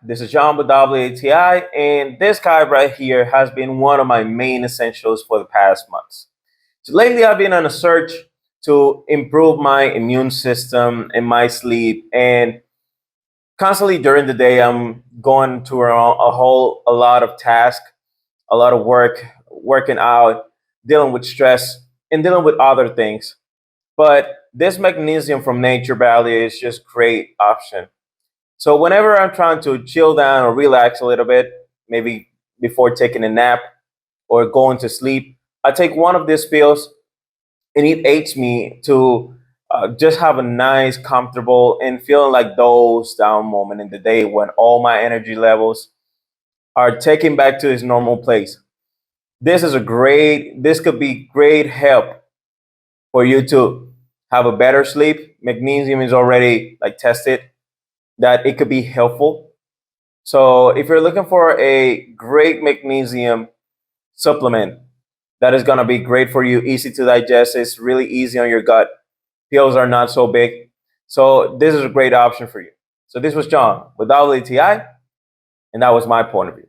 This is John with WATI, and this guy right here has been one of my main essentials for the past months. So lately I've been on a search to improve my immune system and my sleep, and constantly during the day I'm going to a lot of tasks, a lot of work, working out, dealing with stress, and dealing with other things. But this magnesium from Nature Valley is just great option. So whenever I'm trying to chill down or relax a little bit, maybe before taking a nap or going to sleep, I take one of these pills, and it aids me to just have a nice, comfortable, and feeling like those down moment in the day when all my energy levels are taken back to its normal place. This could be great help for you to have a better sleep. Magnesium is already like tested that it could be helpful. So if you're looking for a great magnesium supplement that is going to be great for you, easy to digest, it's really easy on your gut. Pills are not so big. So this is a great option for you. So this was John with WTI, and that was my point of view.